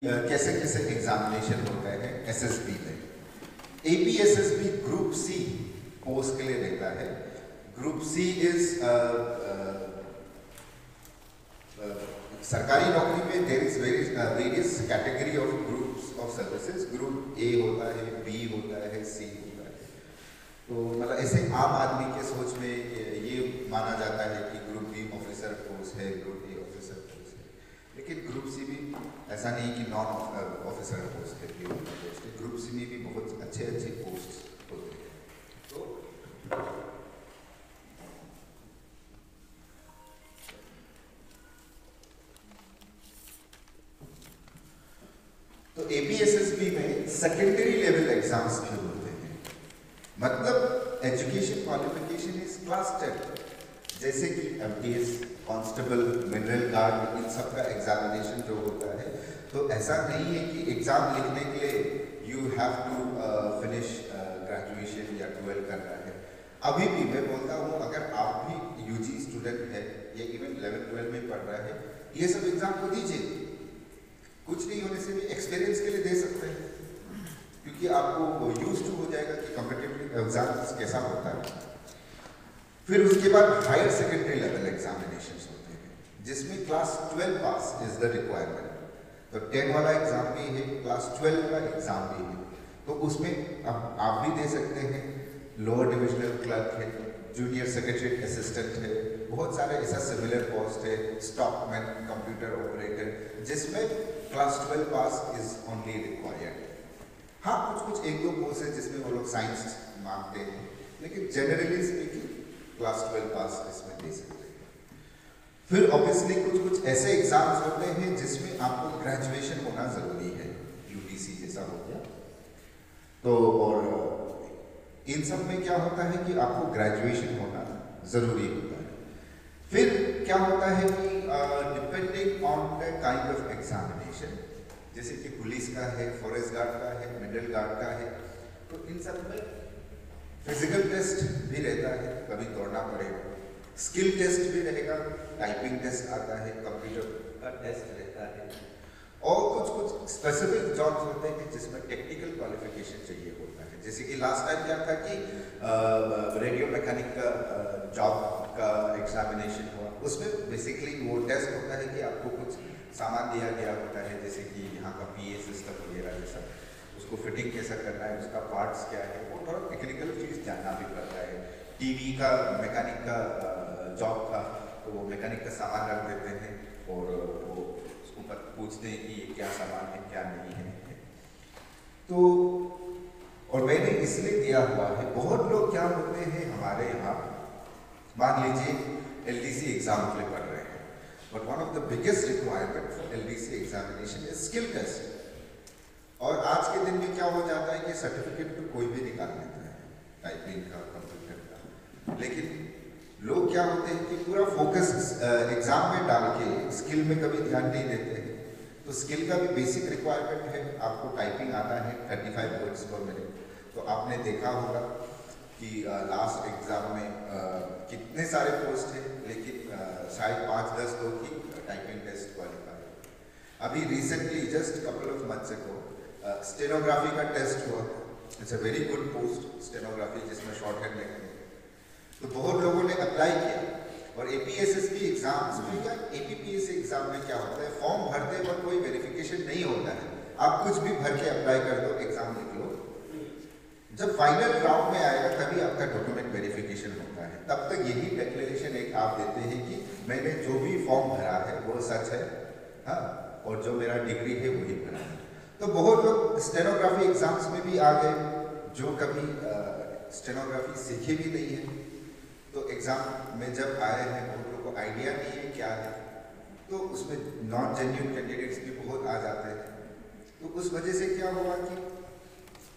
कैसे कैसे एग्जामिनेशन होता है एसएसबी में। एपीएसएसबी ग्रुप सी पोस्ट के लिए रहता है। ग्रुप सी इज सरकारी नौकरी में there is various category of groups of services. Group A होता है, बी होता है, सी होता है। तो मतलब ऐसे आम आदमी के सोच में ये माना जाता है कि ग्रुप बी ऑफिसर पोस्ट है, ग्रुप ए ऑफिसर पोस्ट है, लेकिन ग्रुप सी भी ऐसा नहीं कि नॉन ऑफिसर पोस्ट है, पोस्ट है। ग्रुप सी में भी बहुत अच्छे अच्छे पोस्ट होते हैं। तो एपीएसएसबी में सेकेंडरी लेवल एग्जाम्स भी होते हैं। मतलब एजुकेशन क्वालिफिकेशन इज क्लास 10, जैसे कि एमटीएस, कांस्टेबल, मिनरल गार्ड, इन सब का एग्जामिनेशन जो होता है। तो ऐसा नहीं है कि एग्जाम लिखने के लिए you have to finish graduation या 12 करना है। अभी भी मैं बोलता हूँ, अगर आप भी यूजी स्टूडेंट है या इवन 11-12 में पढ़ रहा है, ये सब एग्जाम को दीजिए। कुछ नहीं होने से भी एक्सपीरियंस के लिए दे सकते हैं, क्योंकि आपको यूज टू हो जाएगा कि कॉम्पिटिटिव एग्जाम कैसा होता है। फिर उसके बाद हायर सेकेंडरी लेवल एग्जामिनेशंस होते हैं, जिसमें class 12 pass is the requirement. तो 10 वाला एग्जाम भी है, क्लास 12 का एग्जाम भी है। तो उसमें आप भी दे सकते हैं। लोअर डिविजनल क्लर्क है, जूनियर सेक्रेटरी असिस्टेंट है, बहुत सारे ऐसा सिमिलर पोस्ट है, स्टॉकमैन, कंप्यूटर ऑपरेटर, जिसमें class 12 pass is only required. हाँ, कुछ एक दो पोस्ट है जिसमें वो लोग साइंस मांगते हैं, लेकिन जनरली स्पीकिंग क्लास 12 पास इसमें दे सकते हैं। फिर ऑब्वियसली कुछ ऐसे एग्जाम्स होते हैं जिसमें आपको ग्रेजुएशन होना जरूरी है, यूटीसी जैसा हो गया। तो और इन सब में क्या होता है कि आपको ग्रेजुएशन होना जरूरी होता है। फिर क्या होता है कि depending on the kind of examination, जैसे कि पुलिस का है, फॉरेस्ट गार्ड का है, मिडल गार्ड का है, तो इन सब में फिजिकल टेस्ट भी रहता है, कभी दौड़ना पड़ेगा, स्किल टेस्ट भी रहेगा, टाइपिंग टेस्ट आता है, कंप्यूटर का टेस्ट रहता है, और कुछ स्पेसिफिक जॉब्स होते हैं जिसमें टेक्निकल क्वालिफिकेशन चाहिए होता है। जैसे कि लास्ट टाइम क्या था कि रेडियो मैकेनिक का जॉब का एग्जामिनेशन हुआ, उसमें बेसिकली वो टेस्ट होता है कि आपको कुछ सामान दिया गया होता है, जैसे कि यहाँ का पीए सिस्टम वगैरह जैसा, उसको फिटिंग कैसा करना है, उसका पार्ट्स क्या है, वो थोड़ा टेक्निकल चीज़ जानना भी पड़ता है। टीवी का मैकेनिक का जॉब था, तो वो मैकेनिक का सामान रख देते हैं और वो उसको पूछते हैं कि ये क्या सामान है, क्या नहीं है। तो और मैंने इसलिए दिया हुआ है, बहुत लोग क्या होते हैं हमारे यहाँ, मान लीजिए एलडीसी एग्जाम के लिए पढ़ रहे हैं, but one of the biggest requirement for LDC examination is skill test. और आज के दिन में क्या हो जाता है कि सर्टिफिकेट तो कोई भी निकाल लेता है, टाइपिंग का, कंप्यूटर का, लेकिन लोग क्या होते हैं कि पूरा फोकस एग्जाम में डाल के स्किल में कभी ध्यान नहीं देते हैं। तो स्किल का भी बेसिक रिक्वायरमेंट है, आपको टाइपिंग आना है 35 वर्ड्स पर मिनट। तो आपने देखा होगा कि लास्ट एग्जाम में कितने सारे पोस्ट हैं, लेकिन शायद 5-10 लोग ही टाइपिंग टेस्ट क्वालिफाई। अभी recently just couple of months ago stenography का टेस्ट हुआ। It's a very good post, stenography, जिसमें शॉर्ट हैंड लिखते हैं। तो बहुत लोगों ने अप्लाई किया। और एपीएसएसबी एग्जाम्स में या एपीपीएस एग्जाम में क्या होता है, फॉर्म भरते वक्त कोई वेरिफिकेशन नहीं होता है, आप कुछ भी भर के अप्लाई कर दो, एग्जाम लिख लो। जब फाइनल राउंड में आएगा तभी आपका डॉक्यूमेंट वेरिफिकेशन होता है। तब तक यही डिक्लेरेशन एक आप देते हैं कि मैंने जो भी फॉर्म भरा है वो सच है, हाँ, और जो मेरा डिग्री है वही भरा है। तो बहुत लोग स्टेनोग्राफी एग्जाम्स में भी आ गए जो कभी स्टेनोग्राफी सीखे भी नहीं है। तो एग्जाम में जब आए हैं, बहुत लोगों को आइडिया नहीं है क्या है, तो उसमें नॉन जेन्युइन कैंडिडेट्स भी बहुत आ जाते हैं। तो उस वजह से क्या हुआ कि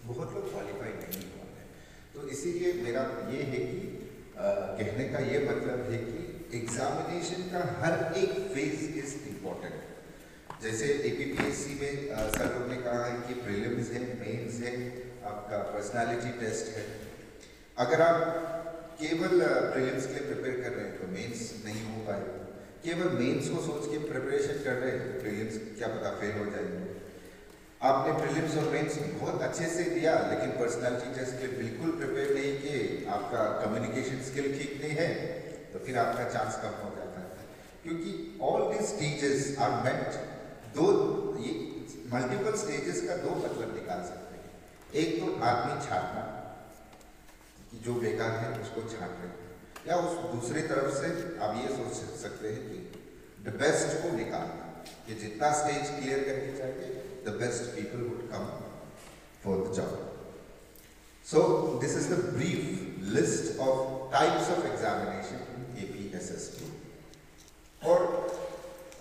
बहुत लोग क्वालिफाई नहीं हुआ है। तो इसीलिए मेरा ये है कि कहने का ये मतलब है कि एग्जामिनेशन का हर एक फेज इज इम्पोर्टेंट। जैसे एपीपीएससी में सर लोग ने कहा है कि प्रीलिम्स है, मेंस है, आपका पर्सनालिटी टेस्ट है। अगर आप केवल प्रीलिम्स के लिए प्रिपेयर कर रहे हैं तो मेंस नहीं हो पाएगा। केवल मेंस को सोच के प्रिपरेशन कर रहे हैं, प्रीलिम्स क्या पता फेल हो जाएंगे। आपने प्रीलिम्स और मेंस बहुत अच्छे से दिया, लेकिन पर्सनालिटी टेस्ट के बिल्कुल प्रिपेयर नहीं किए, आपका कम्युनिकेशन स्किल ठीक नहीं है, तो फिर आपका चांस कम हो जाता है। क्योंकि all the stages are meant, ये मल्टीपल स्टेजेस का दो मतलब निकाल सकते हैं। एक तो आदमी छाटना कि जो बेकार है उसको छाट रहे, या उस दूसरी तरफ से आप ये सोच सकते हैं कि द बेस्ट को निकालना, कि जितना स्टेज क्लियर करके चाहिए the best people would come for the job. So this is the brief list of types of examination in APSSB. और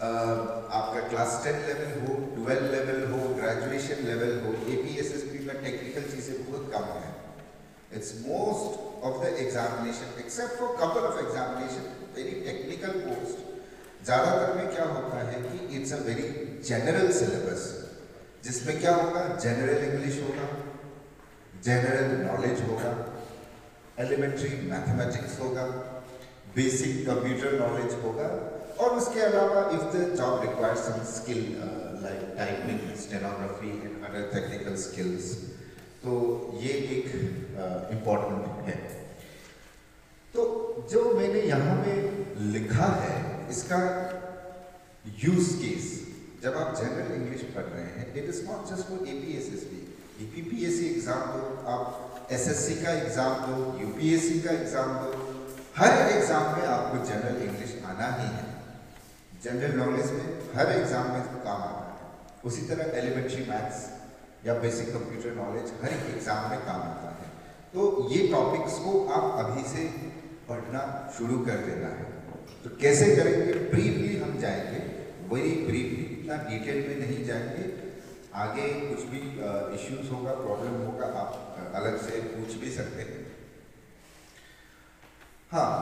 आपका क्लास 10 लेवल हो, 12 लेवल हो, ग्रेजुएशन लेवल हो, APSSB में टेक्निकल चीजें बहुत कम है. It's most of the examination, except for couple of examination, very technical post. ज्यादातर में क्या होता है कि it's a very general syllabus. जिसमें क्या होगा, जनरल इंग्लिश होगा, जनरल नॉलेज होगा, एलिमेंट्री मैथमेटिक्स होगा, बेसिक कंप्यूटर नॉलेज होगा, और उसके अलावा if the job requires some skill like typing, stenography and other technical skills, तो ये एक इम्पोर्टेंट है. तो जो मैंने यहाँ में लिखा है इसका यूज केस, जब आप जनरल इंग्लिश पढ़ रहे हैं, it is not just for APSSB, EPPSC exam दो, आप SSC का एग्जाम दो, UPSC का एग्जाम दो, हर एग्जाम में आपको जनरल इंग्लिश आना ही है. जनरल नॉलेज में हर एग्जाम में काम आता है. उसी तरह एलिमेंट्री मैथ्स या बेसिक कंप्यूटर नॉलेज हर एक एग्जाम में काम आता है. तो ये टॉपिक्स को आप अभी से पढ़ना शुरू कर देना है. तो कैसे करेंगे, ब्रीफली हम जाएंगे, वेरी ब्रीफली, इतना डिटेल में नहीं जाएंगे. आगे कुछ भी इश्यूज होगा, प्रॉब्लम होगा, आप अलग से पूछ भी सकते हैं. हाँ,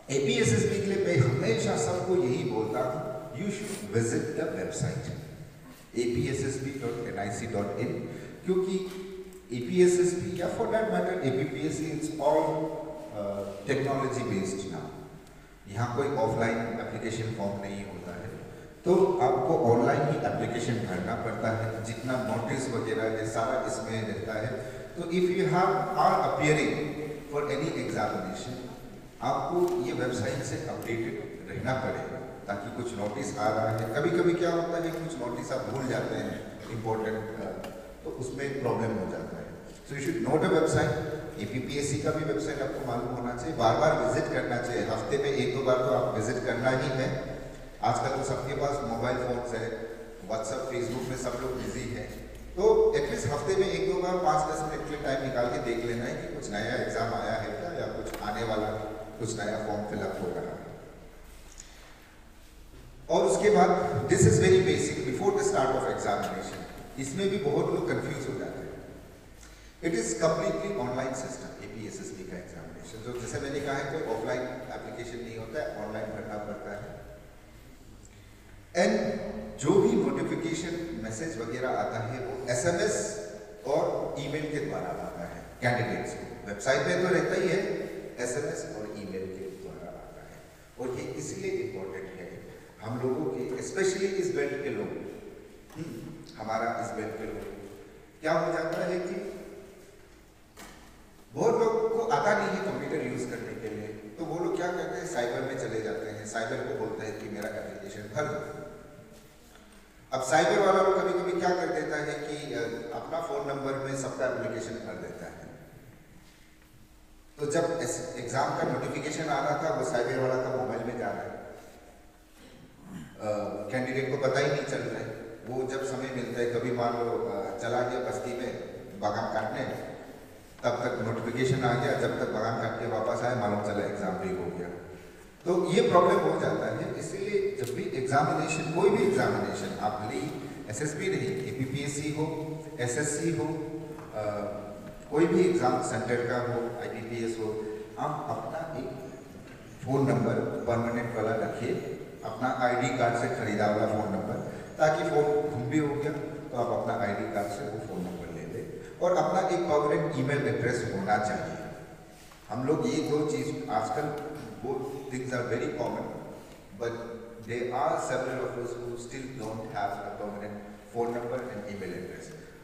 APSSB के लिए मैं हमेशा सबको यही बोलता हूँ, you should visit the website apssb.nic.in, क्योंकि APSSB या for that matter APPSC, it's all technology based now. यहाँ कोई ऑफलाइन एप्लीकेशन फॉर्म नहीं होता है, तो आपको ऑनलाइन ही एप्लीकेशन भरना पड़ता है. जितना नोटिस वगैरह है सारा इसमें रहता है. तो if you are appearing for any examination, आपको ये वेबसाइट से अपडेटेड रहना पड़ेगा, ताकि कुछ नोटिस आ रहा है. कभी कभी क्या होता है, कुछ नोटिस आप भूल जाते हैं इम्पोर्टेंट, तो उसमें प्रॉब्लम हो जाता है. So you should know the website. APPSC का भी वेबसाइट आपको मालूम होना चाहिए, बार बार विजिट करना चाहिए. हफ्ते में 1-2 बार तो आप विजिट करना ही है. आजकल तो सबके पास मोबाइल फोन्स है, व्हाट्सएप, फेसबुक में सब लोग बिजी हैं, तो एटलीस्ट हफ्ते में 1-2 बार 5-10 मिनट के लिए टाइम निकाल के देख लेना है कि कुछ नया एग्जाम आया है क्या, या कुछ आने वाला, कुछ नया फॉर्म फिलअप हो रहा है. और उसके बाद this is very basic, before the start of examination, इसमें भी बहुत लोग कंफ्यूज हो जाते हैं. It is completely online system APSSB का एग्जामिनेशन. जो जैसे मैंने कहा है, कोई ऑफलाइन एप्लीकेशन नहीं होता है, ऑनलाइन भरना पड़ता है. एंड जो भी नोटिफिकेशन मैसेज वगैरह आता है वो SMS और ईमेल के द्वारा आता है कैंडिडेट्स को. वेबसाइट पे तो रहता ही है, SMS और ईमेल के द्वारा आता है. और ये इसलिए इम्पोर्टेंट है हम लोगों के, स्पेशली इस बेल्ट के लोग, हमारा इस बेल्ट के लोग, क्या हो जाता है कि बहुत लोगों को आता नहीं है कंप्यूटर यूज करने के लिए, तो वो लोग क्या करते हैं, साइबर में चले जाते हैं. साइबर को बोलते हैं कि मेरा एप्लीकेशन भर दो. अब साइबर वाला लोग कभी कभी क्या कर देता है कि अपना फोन नंबर में सबका एप्लीकेशन भर देता है. तो जब एग्जाम का नोटिफिकेशन आ रहा था, वो साइबर वाला का मोबाइल में जा रहा है, कैंडिडेट को पता ही नहीं चल रहा है. वो जब समय मिलता है, कभी मान लो चला गया बस्ती में बागान काटने, तब तक नोटिफिकेशन आ गया, जब तक बागान काट के वापस आए मालूम चला एग्जाम भी हो गया. तो ये प्रॉब्लम हो जाता है. इसीलिए जब भी एग्जामिनेशन, कोई भी एग्जामिनेशन, आप भले ही SSB नहीं, APPSC हो, SSC हो, कोई भी एग्जाम सेंटर का हो, IPPS हो, आप अपना एक फ़ोन नंबर परमानेंट वाला रखिए, अपना ID कार्ड से खरीदा वाला फ़ोन नंबर, ताकि फ़ोन गुम भी हो गया तो आप अपना ID कार्ड से वो फ़ोन नंबर ले लें. और अपना एक परमानेंट ईमेल एड्रेस होना चाहिए. हम लोग ये दो चीज़ आजकल, both things are very common, but there are several of us who still don't have a permanent phone number and email address.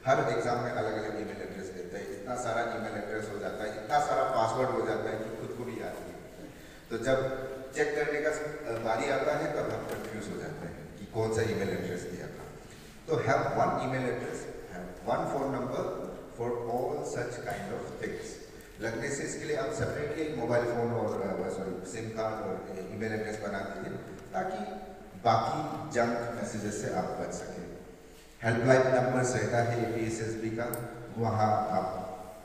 Her exam में अलग अलग ईमेल एड्रेस देता है, इतना सारा ईमेल एड्रेस हो जाता है, इतना सारा पासवर्ड हो जाता है कि खुद को भी याद नहीं होता है। तो जब चेक करने का बारी आता है तब हम कंफ्यूज हो जाते हैं कि कौन सा ईमेल एड्रेस दिया था। तो have one email address, have one phone number for all such kind of things. लगने से इसके लिए आप सेपरेटली एक मोबाइल फ़ोन और सिम कार्ड और ईमेल एड्रेस बना दीजिए ताकि बाकी जंक मैसेजेस से आप बच सकें। हेल्पलाइन नंबर्स रहता है APSSB का, वहाँ आप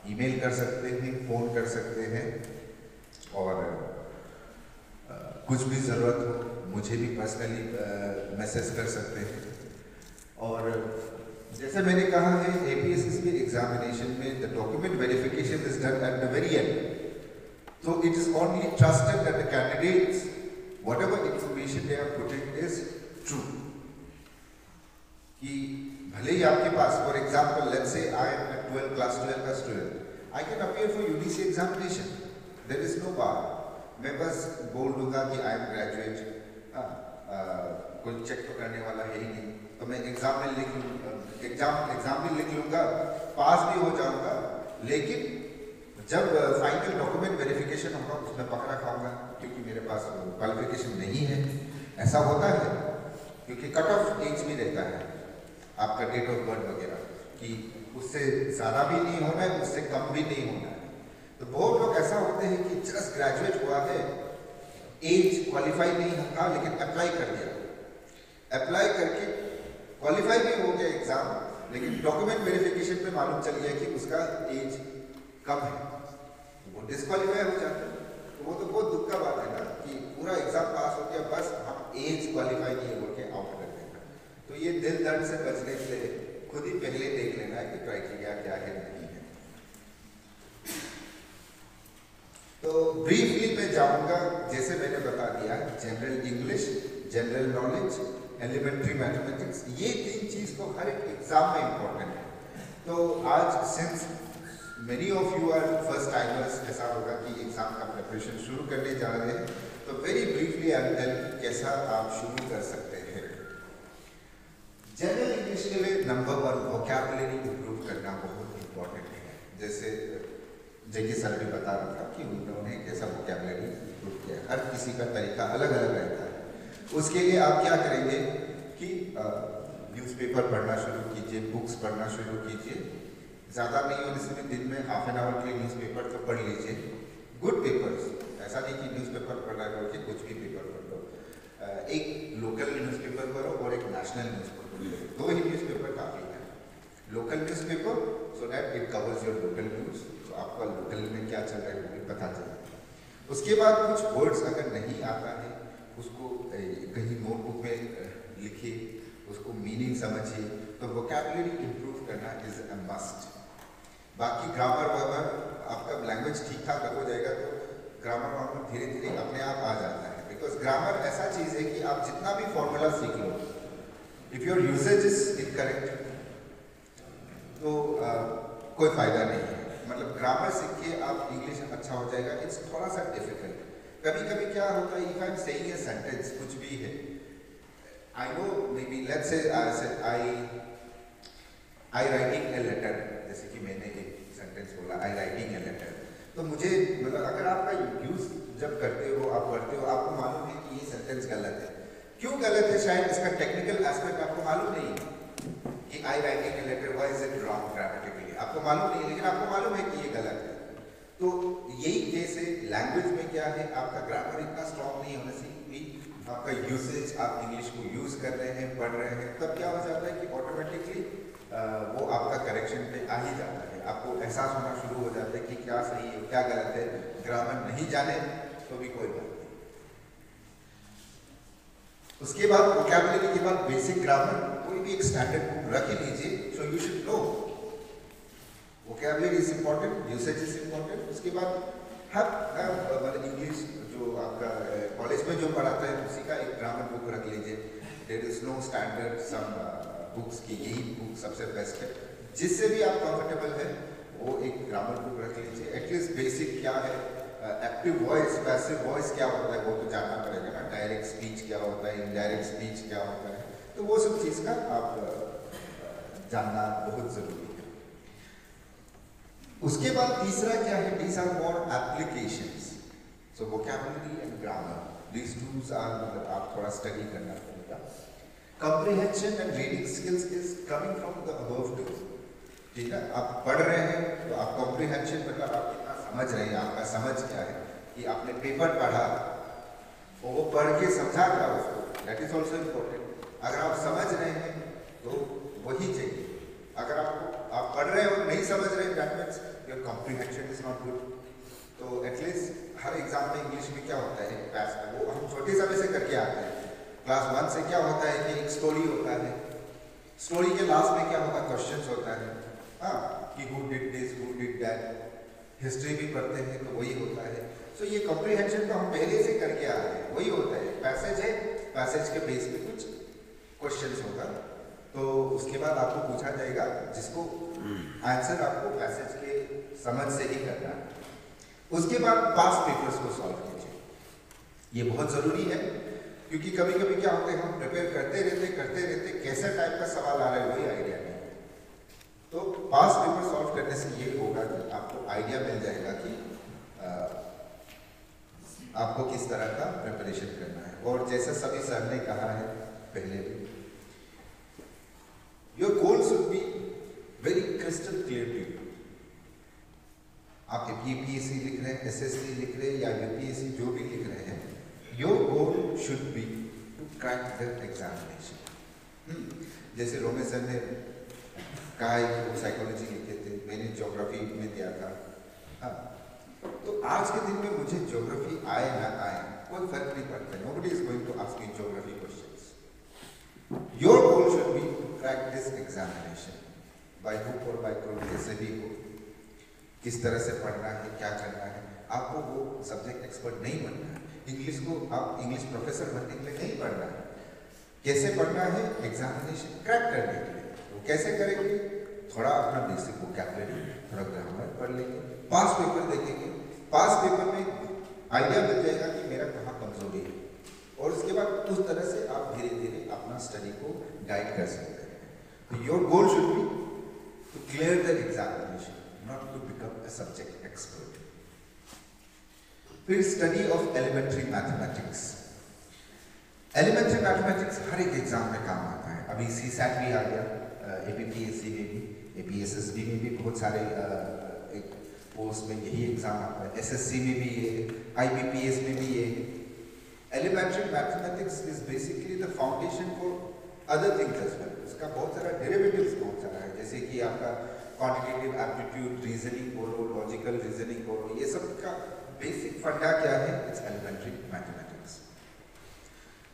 ईमेल कर सकते हैं, फ़ोन कर सकते हैं और कुछ भी ज़रूरत हो मुझे भी पर्सनली मैसेज कर सकते हैं। और जैसे मैंने कहा है APSSB एग्जामिनेशन में the document verification is done at the very end, तो it is only trusted that the candidates whatever information they are putting is true. कि भले ही आपके पास for example let's say I am class 12 का student, I can appear for UDC examination, there is no bar. मैं बस बोल दूंगा कि I am graduate, कोई चेक तो करने वाला है ही नहीं, तो मैं एग्जाम में लिख लूँगा, पास भी हो जाऊँगा, लेकिन जब फाइनल डॉक्यूमेंट वेरिफिकेशन होगा उसमें पकड़ा खाऊंगा क्योंकि मेरे पास क्वालिफिकेशन नहीं है। ऐसा होता है क्योंकि कट ऑफ एज भी रहता है आपका, डेट ऑफ बर्थ वगैरह, कि उससे ज़्यादा भी नहीं होना है, उससे कम भी नहीं होना है। तो बहुत लोग ऐसा होते हैं कि जस्ट ग्रेजुएट हुआ है, एज क्वालिफाई नहीं था लेकिन अप्लाई कर दिया, अप्लाई करके क्वालिफाई भी हो गया एग्जाम, लेकिन डॉक्यूमेंट वेरिफिकेशन पे मालूम चल गया कि उसका एज कम है, तो वो डिस्क्वालीफाई हो जाता है। तो वो तो बहुत दुख का बात है ना कि पूरा एग्जाम पास हो गया, बस हम एज क्वालिफाई नहीं बोल के आउट कर देंगे। तो ये दिल दर्द से बचने के लिए खुद ही पहले देख लेना है कि क्राइटेरिया क्या है नहीं है। तो ब्रीफली मैं जाऊंगा, जैसे मैंने बता दिया, general English, general knowledge, elementary mathematics, ये तीन चीज तो हर एक एग्जाम में इंपॉर्टेंट है। तो आज since many of you are first timers, ऐसा होगा कि एग्जाम का प्रिपरेशन शुरू करने जा रहे हैं, तो very briefly I will tell कैसा आप शुरू कर सकते हैं। जनरल इंग्लिश के लिए नंबर 1 वोकैबुलरी इंप्रूव करना बहुत इंपॉर्टेंट है। जैसे जेके सर भी बता रहा था कि उन्होंने कैसा वोकैबुलरी इंप्रूव किया, हर किसी का तरीका अलग अलग रहता है। उसके लिए आप क्या करेंगे कि न्यूज़पेपर पढ़ना शुरू कीजिए, बुक्स पढ़ना शुरू कीजिए, ज़्यादा नहीं हो जिसमें दिन में हाफ एन आवर के लिए न्यूज़पेपर तो पढ़ लीजिए, गुड पेपर्स, ऐसा नहीं कि न्यूज़पेपर पढ़ रहा है कि कुछ भी पेपर पढ़ लो, एक लोकल न्यूज़पेपर पढ़ो और एक नेशनल न्यूज़पेपर पढ़ो, 2 ही न्यूज़पेपर काफ़ी है। Local newspaper so that it covers your local news, तो आपका लोकल में क्या चल रहा है वो भी पता चले। उसके बाद कुछ वर्ड्स अगर नहीं आता है उसको कहीं नोटबुक में लिखिए, उसको मीनिंग समझिए, तो वोकैबुलरी इंप्रूव करना इज अ मस्ट। बाकी ग्रामर वामर आपका लैंग्वेज ठीक ठाक हो जाएगा तो ग्रामर वामर धीरे धीरे अपने आप आ जाता है, बिकॉज ग्रामर ऐसा चीज़ है कि आप जितना भी फॉर्मूला सीख लो, if your usage is incorrect तो कोई फायदा नहीं है। मतलब ग्रामर सीख के आप इंग्लिश अच्छा हो जाएगा, इट्स थोड़ा सा डिफिकल्ट। कभी कभी क्या होता है, if I am saying a sentence, कुछ भी है, I know may be let's say I writing a letter, जैसे कि मैंने एक सेंटेंस बोला आई राइटिंग ए लेटर, तो मुझे मतलब अगर आपका यूज जब करते हो, आप पढ़ते हो, आपको मालूम है कि ये सेंटेंस गलत है। क्यों गलत है? शायद इसका टेक्निकल एस्पेक्ट आपको मालूम नहीं है कि I writing a letter, why is it wrong grammatically, आपको मालूम नहीं है, लेकिन आपको मालूम है कि ये गलत है। तो यही केस है लैंग्वेज में, क्या है, आपका ग्रामर इतना स्ट्रॉन्ग नहीं होना चाहिए, आपका यूसेज, आप इंग्लिश को यूज कर रहे हैं, पढ़ रहे हैं, तब क्या हो जाता है कि ऑटोमेटिकली वो आपका करेक्शन पे आ ही जाता है, आपको एहसास होना शुरू हो जाता है कि क्या सही है क्या गलत है। ग्रामर नहीं जाने तो भी कोई बात नहीं। उसके बाद वोकैबुलरी के बाद बेसिक ग्रामर, कोई भी एक स्टैंडर्ड बुक रख ही लीजिए, so you should know vocabulary is important, usage is important. उसके बाद मतलब इंग्लिश जो आपका कॉलेज में जो पढ़ाता है उसी का एक ग्रामर बुक रख लीजिए। There is no standard, some books की यही बुक सबसे बेस्ट है, जिससे भी आप कंफर्टेबल है वो एक ग्रामर बुक रख लीजिए। एटलीस्ट बेसिक क्या है, एक्टिव वॉइस, पैसिव वॉइस क्या होता है वो तो जानना पड़ेगा ना, डायरेक्ट स्पीच क्या होता है, इनडायरेक्ट स्पीच क्या होता है, तो वो सब चीज़ का आप जानना बहुत जरूरी है। उसके बाद तीसरा क्या है, these are more applications, so vocabulary and grammar, these tools are, मतलब आप थोड़ा स्टडी करना पड़ेगा। comprehension and reading skills is coming from the above two, ठीक है। आप पढ़ रहे हैं तो आप comprehension मतलब आप कितना समझ रहे हैं, आपका समझ क्या है कि आपने पेपर पढ़ा और वो पढ़ के समझा क्या उसको, that is also important। अगर आप समझ रहे हैं तो वही चाहिए, अगर आप पढ़ रहे हो और नहीं समझ रहे, that means your comprehension is not good। तो एटलीस्ट हर एग्जाम में इंग्लिश में क्या होता है, वो हम छोटे समय से करके आते हैं। क्लास 1 से क्या होता है कि एक स्टोरी होता है, स्टोरी के लास्ट में क्या होता है, क्वेश्चंस होता है, हाँ, कि who did this, who did that। History भी पढ़ते हैं तो वही होता है। सो ये कॉम्प्रिहेंशन तो हम पहले से करके आ रहे हैं, वही होता है। पैसेज है, पैसेज के बेस पे कुछ क्वेश्चंस होगा, तो उसके बाद आपको पूछा जाएगा जिसको आंसर आपको पैसेज के समझ से ही करना है। उसके बाद पास्ट पेपर्स को सॉल्व कीजिए, ये बहुत जरूरी है, क्योंकि कभी कभी क्या होता है हम प्रिपेयर करते रहते कैसे टाइप का सवाल आ रहा है वही आइडिया नहीं। तो पास्ट पेपर सॉल्व करने से ये होगा कि आपको आइडिया मिल जाएगा कि आपको किस तरह का प्रिपरेशन करना है। और जैसा सभी सर ने कहा है पहले भी, your goal should be very crystal clear to you. आप यूपीएससी लिख रहे हैं, एसएससी लिख रहे हैं या यूपीएससी जो भी लिख रहे हैं, your goal should be to crack the examination. जैसे रोमे सर ने कहा है कि वो साइकोलॉजी लिखे थे, मैंने ज्योग्राफी में दिया था, हाँ। तो आज के दिन में मुझे ज्योग्राफी आए ना आए कोई फर्क नहीं पड़ता, nobody is going to ask me geography questions. Your goal should be to crack this examination by hook और बाय क्रुक, जैसे भी हो, किस तरह से पढ़ना है, क्या करना है। आपको वो सब्जेक्ट एक्सपर्ट नहीं बनना है, इंग्लिश को आप इंग्लिश प्रोफेसर बनने के लिए नहीं पढ़ना है, कैसे पढ़ना है एग्जामिनेशन क्रैक करने के लिए। तो कैसे करेंगे, थोड़ा अपना बेसिक वोकैबुलरी, थोड़ा ग्रामर पढ़ लेंगे, पास्ट पेपर देखेंगे, पास्ट पेपर में आइडिया मिल जाएगा कि मेरा कहाँ कमजोरी है, और उसके बाद उस तरह से आप धीरे धीरे अपना स्टडी को गाइड कर सकते हैं। तो your goal should be to clear the examination, not to become a subject expert। फिर study of elementary mathematics. Elementary mathematics हर एक एग्जाम में काम आता है। अभी सीसैट भी आ गया, एपीपीएससी में भी, एपीएसएसबी में भी बहुत सारे एक पोस्ट में यही एग्जाम आता है, एसएससी में भी ये है, आईबीपीएस में भी ये है। Elementary mathematics is basically the foundation for other things as well. इसका बहुत सारा डेरिवेटिव्स बहुत सारा है, जैसे कि आपका क्वांटिटेटिव एप्टीट्यूड, रीजनिंग बोलो, लॉजिकल रीजनिंग बोलो, ये सब का बेसिक फंडा क्या है, इट्स एलिमेंट्री मैथमेटिक्स।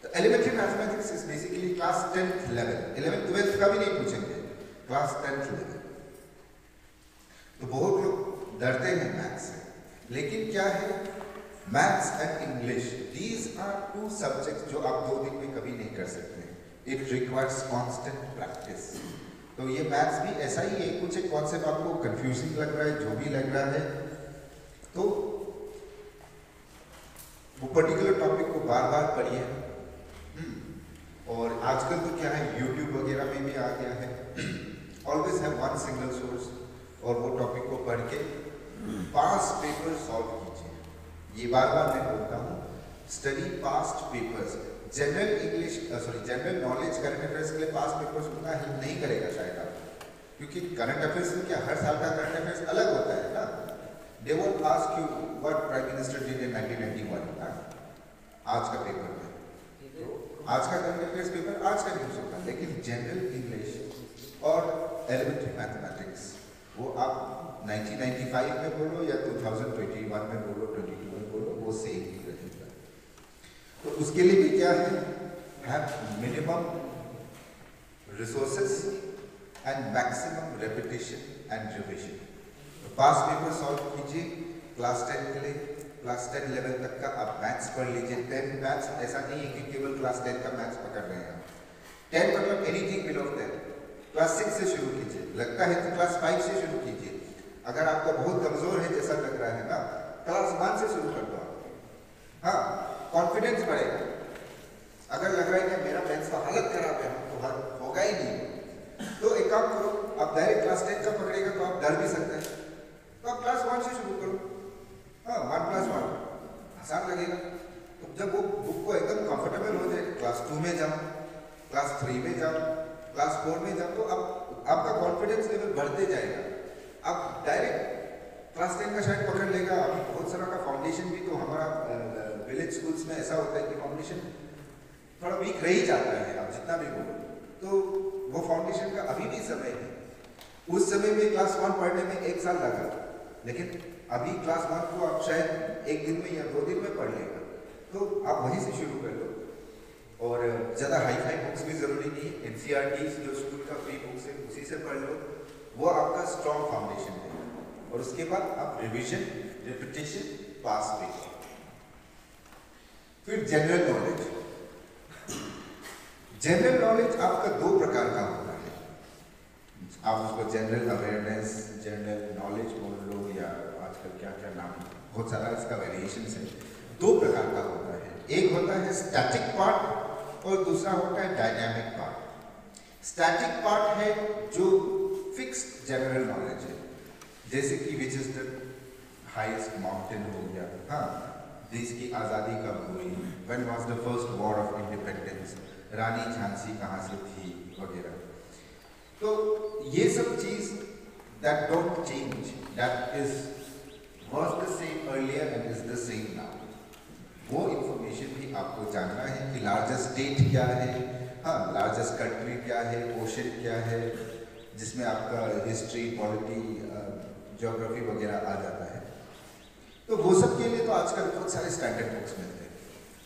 तो elementary mathematics is basically class 10th level, 11th 12th का भी नहीं पूछेंगे, क्लास 10th लेवल। तो बहुत लोग डरते हैं मैथ्स से, लेकिन क्या है, maths and English, these are two subjects जो आप 2 दिन में कभी नहीं कर सकते। It requires constant practice. तो ये मैथ्स भी ऐसा ही है, कुछ एक कॉन्सेप्ट आपको कंफ्यूजिंग लग रहा है, जो भी लग रहा है, तो वो पर्टिकुलर टॉपिक को बार बार पढ़िए। और आजकल तो क्या है, यूट्यूब वगैरह में भी आ गया है, always have one single source, और वो टॉपिक को पढ़ के पास्ट पेपर सॉल्व कीजिए। ये बार बार मैं बोलता हूँ, study past papers. General English general knowledge current affairs के लिए पास्ट पेपर्स उतना हेल्प नहीं करेगा शायद आप, क्योंकि करंट अफेयर्स में क्या हर साल का करंट अफेयर्स अलग होता है ना। They won't ask you what prime minister did in 1991 ना, आज का पेपर में, तो आज का करंट अफेयर्स पेपर आज का न्यूज होता है। लेकिन जनरल इंग्लिश और एलिमेंट्री मैथमेटिक्स वो आप 1995 में बोलो या 2021 में बोलो, 22 में बोलो, वो सेम ही रहेगा। तो उसके लिए भी क्या है, have minimum resources and maximum repetition and revision. तो पास्ट पेपर सॉल्व कीजिए क्लास 10 के लिए, क्लास 10 लेवल तक का आप मैथ्स पढ़ लीजिए। 10 मैथ्स ऐसा नहीं है कि केवल क्लास 10 का मैथ्स पकड़ रहे हैं आप, 10 मतलब एनीथिंग बिलो 10। क्लास 6 से शुरू कीजिए, लगता है तो क्लास 5 से शुरू कीजिए। अगर आपका बहुत कमजोर है जैसा लग रहा है ना, क्लास 1 से शुरू कर दो आप, हाँ, कॉन्फिडेंस बढ़ेगा। अगर लग रहा है कि मेरा मैथ्स का हालत खराब है, तो होगा ही नहीं, तो एक काम करो, आप डायरेक्ट क्लास 10 का पकड़ेगा तो आप डर भी सकते हैं, तो आप क्लास 1 से शुरू करो। हाँ, 1+1 आसान लगेगा। तो जब वो बुक को एकदम कंफर्टेबल हो जाए, क्लास 2 में जाओ, क्लास 3 में जाओ, क्लास 4 में जाओ, तो अब आपका कॉन्फिडेंस लेवल बढ़ते जाएगा। आप डायरेक्ट क्लास 10 का शायद पकड़ लेगा। अभी बहुत सारा का फाउंडेशन भी, तो हमारा विलेज स्कूल्स में ऐसा होता है कि फाउंडेशन थोड़ा वीक रह ही जाता है, आप जितना भी बोलो। तो वो फाउंडेशन का अभी भी समय है। उस समय में क्लास 1 पढ़ने में 1 साल लगा, लेकिन अभी क्लास 1 को आप शायद 1 दिन में या 2 दिन में पढ़ लेगा। तो आप वहीं से शुरू कर लो, और ज़्यादा हाई फाई बुक्स भी ज़रूरी नहीं है। NCERTs जो स्कूल का फ्री बुक्स है उसी से पढ़ लो, वो आपका स्ट्रॉन्ग फाउंडेशन देगा। और उसके बाद आप रिविजन, रिपीटेशन, पास भी करो। फिर जनरल नॉलेज। जनरल नॉलेज आपका 2 प्रकार का होता है। आप उसको जनरल अवेयरनेस, जनरल नॉलेज बोल लो, या आजकल क्या क्या नाम, बहुत सारा इसका वेरिएशन है। 2 प्रकार का होता है, एक होता है स्टैटिक पार्ट और दूसरा होता है डायनामिक पार्ट। स्टैटिक पार्ट है जो फिक्स्ड जनरल नॉलेज है, जैसे कि which is the highest mountain हो गया, हाँ, देश की आज़ादी कब हुई, when was the first war of independence, Rani Jhansi कहाँ से थी, वगैरह। तो ये सब चीज that don't change, that is was the same earlier and is the same now. वो इंफॉर्मेशन भी आपको जानना है कि लार्जेस्ट स्टेट क्या है, हाँ, लार्जेस्ट कंट्री क्या है, ओशन क्या है, जिसमें आपका हिस्ट्री, पॉलिटी, ज्योग्राफी वगैरह आ जाता है। तो वो सब के लिए तो आजकल बहुत सारे स्टैंडर्ड बुक्स मिलते हैं।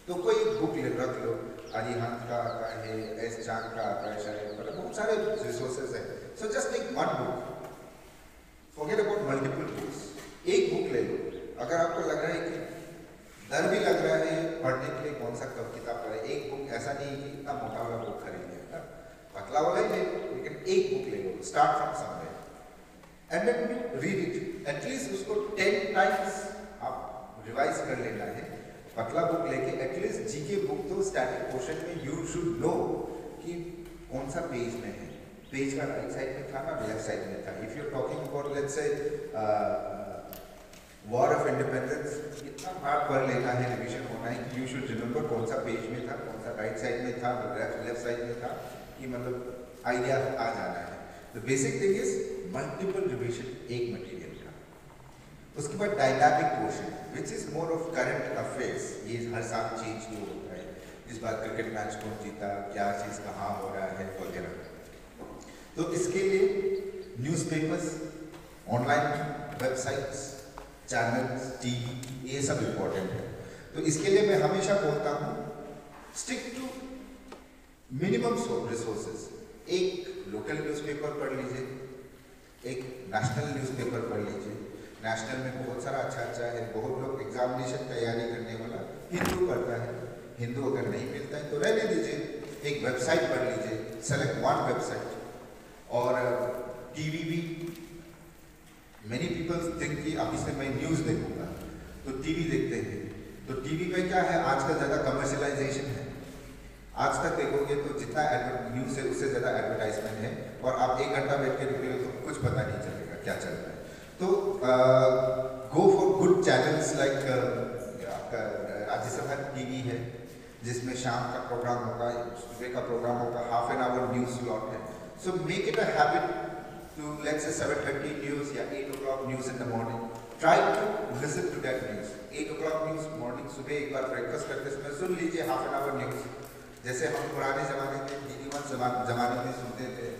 तो कोई बुक रख लो, अरिहंत का आता है, एस चांद का आता है, शायद मतलब बहुत सारे रिसोर्सेज हैं। So just take one book, forget about multiple books. एक बुक ले लो। अगर आपको लग रहा है कि डर भी लग रहा है पढ़ने के लिए, कौन सा किताब पढ़े, एक बुक, ऐसा नहीं है कि इतना मोटा वाला बुक खरीद लिया, पतला वाला ही ले लो, लेकिन एक बुक ले लो, start from somewhere and then read it. At least उसको 10 टाइम्स आप रिवाइज कर लेना है। पतला बुक लेके एटलीस्ट जीके बुक तो स्टैटिक पोर्शन में यू शुड नो कि कौन सा पेज में है, पेज का राइट साइड में था ना लेफ्ट साइड में था। If you are talking about let's say war of independence, इतना पार्ट पढ़ लेना है, रिवीजन होना है कि यू शुड रिमेंबर कौन सा पेज में था, कौन सा राइट साइड में था, लेफ्ट साइड में था, कि मतलब आइडिया आ जाना है। The basic thing is multiple revision एक मटेरियल का। उसके बाद dynamic portion which is more of current affairs, ये हर साल चेंज जो होता है, इस बार क्रिकेट मैच कौन जीता, क्या चीज़ कहाँ हो रहा है वगैरह। तो इसके लिए newspapers, online websites, channels, TV, ये सब इम्पोर्टेंट है। तो इसके लिए मैं हमेशा बोलता हूँ स्टिक टू मिनिमम रिसोर्सेज। एक लोकल न्यूज़पेपर पढ़ लीजिए, एक नेशनल न्यूज़पेपर पढ़ लीजिए। नेशनल में बहुत सारा अच्छा है, बहुत लोग एग्जामिनेशन तैयारी करने वाला हिंदू पढ़ता है, हिंदू अगर नहीं मिलता है तो रहने दीजिए। एक वेबसाइट पढ़ लीजिए, सेलेक्ट वन वेबसाइट। और टीवी भी, मेनी पीपल थिंक कि अभी से मैं न्यूज़ देखूंगा, तो टीवी देखते हैं। तो टीवी में क्या है, आजकल ज़्यादा कमर्शियलाइजेशन है। आज तक देखोगे तो जितना न्यूज़ है उससे ज़्यादा एडवर्टाइजमेंट है, और आप 1 घंटा बैठ के देखोगे तो कुछ पता नहीं चलेगा क्या चल रहा है। तो go for good channels like आपका राज्यसभा टीवी है, जिसमें शाम का प्रोग्राम होगा, सुबह का प्रोग्राम होगा, half an hour news slot है। So make it a habit to let's say 7:30 news या 8 o'clock news in the morning. Try to listen to that news. 8 o'clock news morning, सुबह एक बार ब्रेकफास्ट करते समय सुन लीजिए हाफ एन आवर न्यूज़। जैसे हम पुराने ज़माने में DD1 ज़माने में सुनते थे,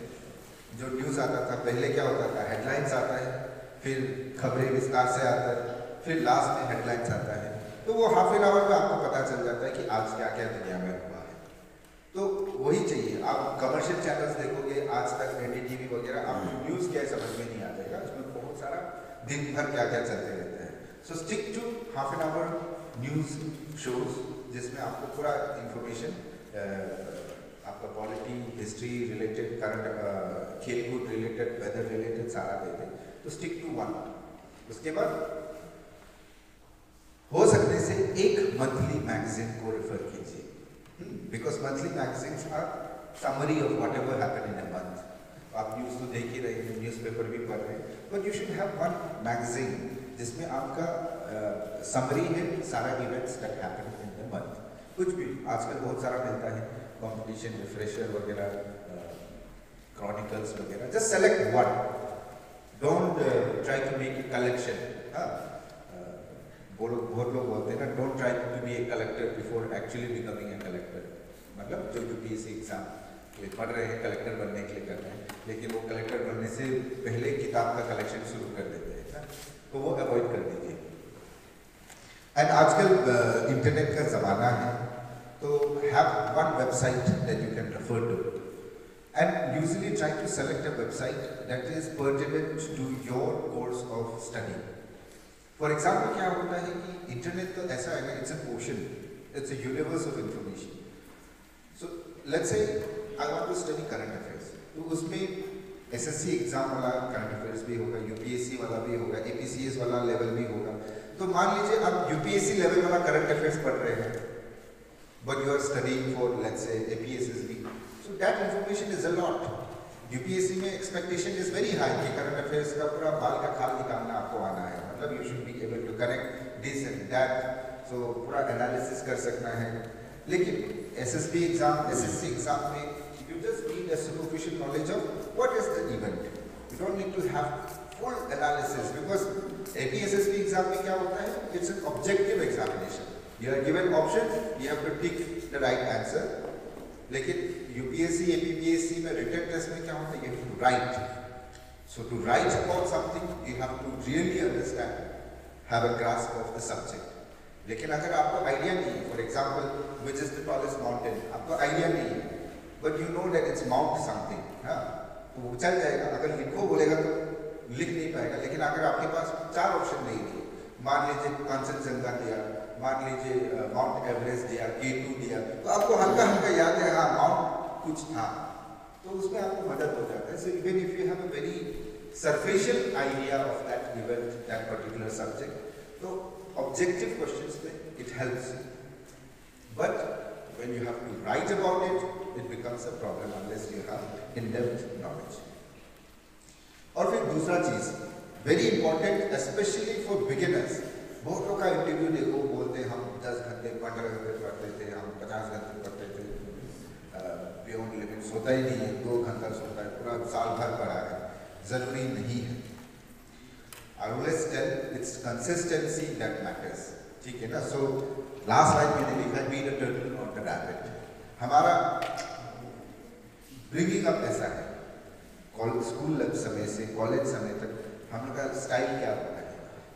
जो न्यूज़ आता था पहले क्या होता था, हेडलाइंस आता है, फिर खबरें विस्तार से आता है, फिर लास्ट में हेडलाइंस आता है। तो वो हाफ एन आवर में आपको पता चल जाता है कि आज क्या क्या दुनिया में हुआ है। तो वही चाहिए। आप कमर्शियल चैनल्स देखोगे, आज तक, NDTV वगैरह, आपको न्यूज़ क्या है समझ में नहीं आ जाएगा। इसमें बहुत सारा दिन भर क्या क्या चलते रहते हैं। So stick to half an hour news shows, जिसमें आपको पूरा इंफॉर्मेशन, आपका पॉलिटी, हिस्ट्री रिलेटेड, करंट, खेलकूद रिलेटेड, वेदर रिलेटेड सारा देते हैं। तो स्टिक टू वन। उसके बाद हो सकने से एक मंथली मैगजीन को रेफर कीजिए, because monthly magazines are summary of whatever happened in a month. आप न्यूज़ तो देख ही रहे हैं, न्यूज़पेपर भी पढ़ रहे हैं, but you should have one magazine जिसमें आपका समरी है सारा events that happen in the month. कुछ भी आजकल बहुत सारा मिलता है, कंपटीशन, रिफ्रेशर वगैरह, क्रॉनिकल्स वगैरह। Just select one, don't try to make a collection. बहुत लोग बोलते हैं ना, don't try to be a collector before actually becoming a collector. मतलब जो यूपीएससी एग्जाम पढ़ रहे हैं, कलेक्टर बनने के लिए कर रहे हैं, लेकिन वो कलेक्टर बनने से पहले किताब का कलेक्शन शुरू कर देते हैं ना, तो वो अवॉइड कर दीजिए। एंड आजकल इंटरनेट का ज़माना है, तो have one website that you can refer to and usually try to select a website that is pertinent to your course of study. For example क्या होता है कि इंटरनेट तो ऐसा है ना, it's an ocean, it's a universe of information. So let's say I want to study current affairs, तो उसमें एसएससी एग्जाम वाला करंट अफेयर्स भी होगा, यूपीएससी वाला भी होगा, एपीसीएस वाला लेवल भी होगा। तो मान लीजिए आप यूपीएससी लेवल वाला करंट अफेयर्स पढ़ रहे हैं, but you are studying for let's say APSSB, so that information is a lot. UPSC में एक्सपेक्टेशन इज वेरी हाई कि करंट अफेयर्स का पूरा बाल का खाल निकालना आपको आना है, मतलब you should be able to connect this and that, so पूरा एनालिसिस कर सकना है। लेकिन एसएसबी एग्जाम, एसएससी एग्जाम में you just need a superficial knowledge of what is the event. You don't need to have full analysis because APSSB exam में क्या होता है? It's an objective examination. You are given options, you have to tick the right answer. लेकिन UPSC, APPSC में written test में क्या होता है? You have to write. So to write about something, you have to really understand, have a grasp of the subject. लेकिन अगर आपको idea नहीं है, for example which is the tallest mountain, आपको आइडिया नहीं है, but you know that it's mount something, हाँ, तो वो चल जाएगा। अगर लिखो बोलेगा तो लिख नहीं पाएगा। लेकिन अगर आपके पास 4 ऑप्शन नहीं दिए, मान लीजिए कंचनजंगा दिया, मान लीजिए माउंट एवरेस्ट दिया, K2 दिया, तो आपको हल्का हल्का याद है, हाँ माउंट कुछ था, तो उसमें आपको मदद हो जाता है। So even if you have a very superficial idea of that event, that particular subject, तो objective questions में it helps you, but when you have to write about it, it becomes a problem unless you have in-depth knowledge. और फिर दूसरा चीज very important, especially for beginners, बहुत लोग का interview देखो, बोलते हैं हम 10 घंटे 15 घंटे पढ़ते थे, हम 50 घंटे पढ़ते थे, बियॉन्ड लिमिट्स होता ही नहीं है, 2 घंटा सोता है, पूरा साल भर पढ़ा है, जरूरी नहीं है। I always tell it's consistency that matters, ठीक है ना। So last line मैंने लिखा be the turtle not the rabbit। हमारा ब्रिंगिंग अप ऐसा है, स्कूल समय से कॉलेज समय तक हम लोग का स्टाइल क्या होता है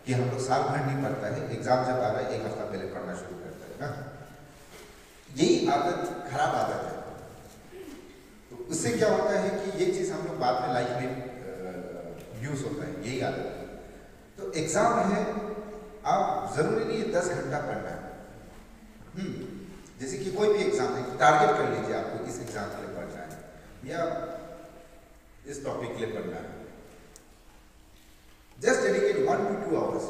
कि हम लोग साल भर नहीं पढ़ता है, एग्जाम जब आ रहा है 1 हफ्ता पहले पढ़ना शुरू करता है ना। यही आदत खराब आदत है। तो उससे क्या होता है कि ये चीज हम लोग बाद में लाइफ में यूज होता है, यही आदत है। तो एग्जाम है, आप जरूरी नहीं है 10 घंटा पढ़ना है। जैसे कि कोई भी एग्जाम है, टारगेट कर लीजिए आपको इस एग्जाम के लिए पढ़ना है या इस टॉपिक के लिए पढ़ना है। जस्ट डेडिकेट 1 to 2 hours,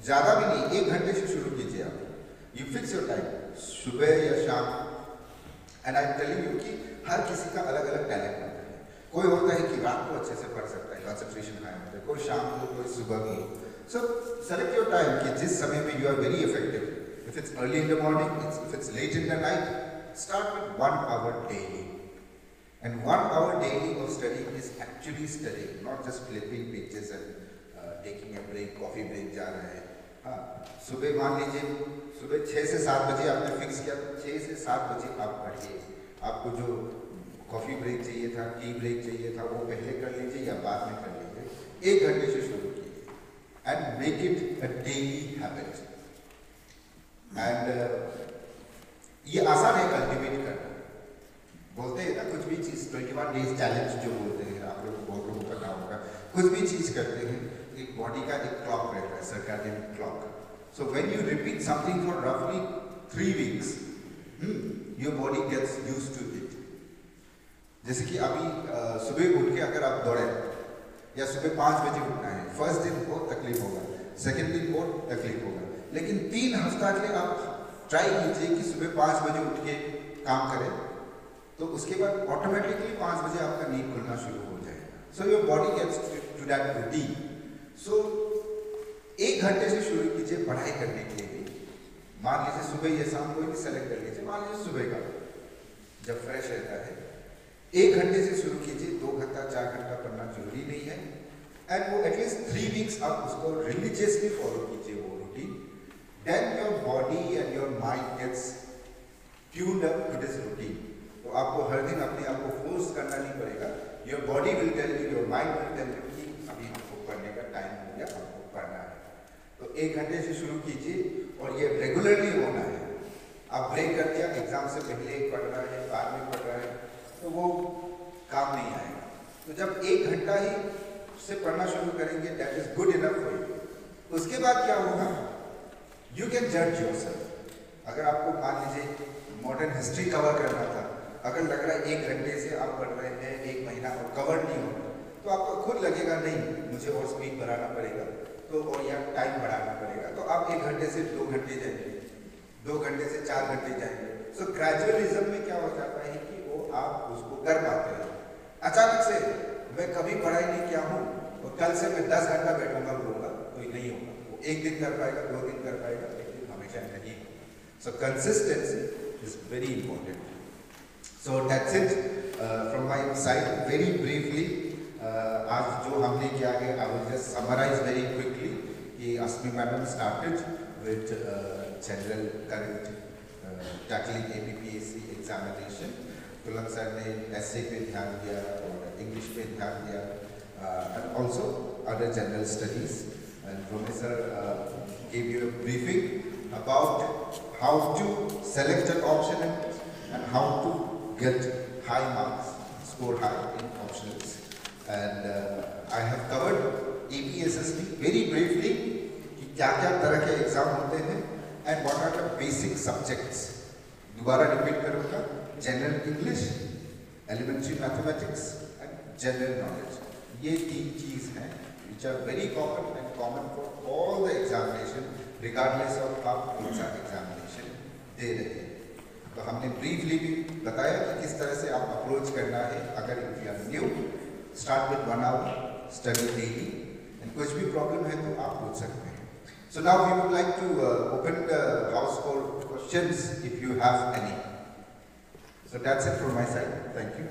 ज्यादा भी नहीं, 1 घंटे से शुरू कीजिए आप। यू फिक्स योर टाइम, सुबह या शाम। And I am telling you कि हर किसी का अलग अलग टैलेंट होता है। कोई होता है कि रात को अच्छे से पढ़ सकता है, कंसंट्रेशन हाई होता है, कोई शाम को, कोई सुबह को। सो सेलेक्ट योर टाइम कि जिस समय में you are very effective. If it's early in the morning, if it's late in the night, start with 1 hour daily. And 1 hour daily of studying is actually studying, not just flipping pages and taking a break, coffee break जा रहे हैं। हाँ, सुबह मान लीजिए सुबह 6 से 7 बजे आपने फिक्स किया, 6 से 7 बजे आप पढ़िए। आपको जो कॉफी ब्रेक चाहिए था, टी ब्रेक चाहिए था, वो पहले कर लीजिए या बाद में कर लीजिए। 1 घंटे से शुरू कीजिए and make it a daily habit. And ये आसान है कल्टिवेट करना। बोलते हैं ना कुछ भी चीज़ 21 डेज चैलेंज जो बोलते हैं, आप लोग बहुत लोगों का नाम होगा। कुछ भी चीज़ करते हैं, एक बॉडी का एक क्लॉक रहता है, circadian clock. So when you repeat something for रफली 3 weeks, your body gets used to it. जैसे कि अभी सुबह उठ के अगर आप दौड़े या सुबह 5 बजे उठना है, फर्स्ट दिन बहुत तकलीफ होगा, सेकेंड दिन बहुत तकलीफ होगा, लेकिन 3 हफ्ता के लिए आप ट्राई कीजिए कि सुबह 5 बजे उठ के काम करें, तो उसके बाद ऑटोमेटिकली 5 बजे आपका नींद खुलना शुरू हो जाएगा। So your body gets to that routine. So 1 घंटे से शुरू कीजिए पढ़ाई करने के लिए। मान लीजिए सुबह या शाम कोई भी सेलेक्ट कर लीजिए, मान लीजिए सुबह का जब फ्रेश रहता है 1 घंटे से शुरू कीजिए, 2 घंटा 4 घंटा पढ़ना जरूरी नहीं है। एंड वो एटलीस्ट 3 वीक्स आप उसको रिलीजियसली फॉलो कीजिए वो routine. Then your body and your mind gets tuned up to this routine. तो आपको हर दिन अपने आप को फोर्स करना नहीं पड़ेगा। Your body will tell you, your mind will tell you कि अभी आपको पढ़ने का टाइम हो गया, आपको पढ़ना है। तो 1 घंटे से शुरू कीजिए और ये रेगुलरली होना है। आप ब्रेक कर दिया, एग्जाम से पहले पढ़ रहा है, बाद में पढ़ रहा है, तो वो काम नहीं आएगा। तो जब 1 घंटा ही से पढ़ना शुरू करेंगे, that is good enough for you. उसके बाद क्या होगा, यू कैन जज योरसेल्फ। अगर आपको मान लीजिए मॉडर्न हिस्ट्री कवर करना था, अगर लग रहा है 1 घंटे से आप पढ़ रहे हैं 1 महीना और कवर नहीं होगा, तो आपको खुद लगेगा नहीं मुझे और स्पीड बढ़ाना पड़ेगा, तो और या टाइम बढ़ाना पड़ेगा। तो आप 1 घंटे से 2 घंटे जाएंगे, 2 घंटे से 4 घंटे जाएंगे। सो ग्रेजुअलिज्म में क्या हो जाता है कि वो आप उसको कर पाते हैं। अचानक से मैं कभी पढ़ाई नहीं किया हूँ और कल से मैं 10 घंटा बैठूंगा बोलूँगा, तो ये नहीं होगा। वो 1 दिन कर पाएगा, 2 दिन कर पाएगा, लेकिन हमेशा नहीं होगा। सो consistency is very important. So that's it from my side. Very briefly, आज जो हमने किया है, I will just summarize very quickly. कि Asmi Madam started with general current tackling APPSC examination. Tulak sir ने essay पे ध्यान दिया और English पे ध्यान दिया, and also other general studies. And Romy sir gave you a briefing about how to select an option and how to get high marks, score high in optionals. And I have covered APSSB very briefly कि क्या-क्या तरह के exam होते हैं and what are the basic subjects. दोबारा repeat करूँगा, general English, elementary mathematics and general knowledge. ये 3 चीज़ हैं which are very common and common for all the examination regardless of आप कौन सा एग्जामिनेशन दे रहे हैं। तो हमने ब्रीफली भी बताया कि किस तरह से आप अप्रोच करना है। अगर if you are new, start with 1 hour, study daily, and कुछ भी प्रॉब्लम है तो आप पूछ सकते हैं। So now we would like to open the house for questions if you have any. So that's it from my side. Thank you.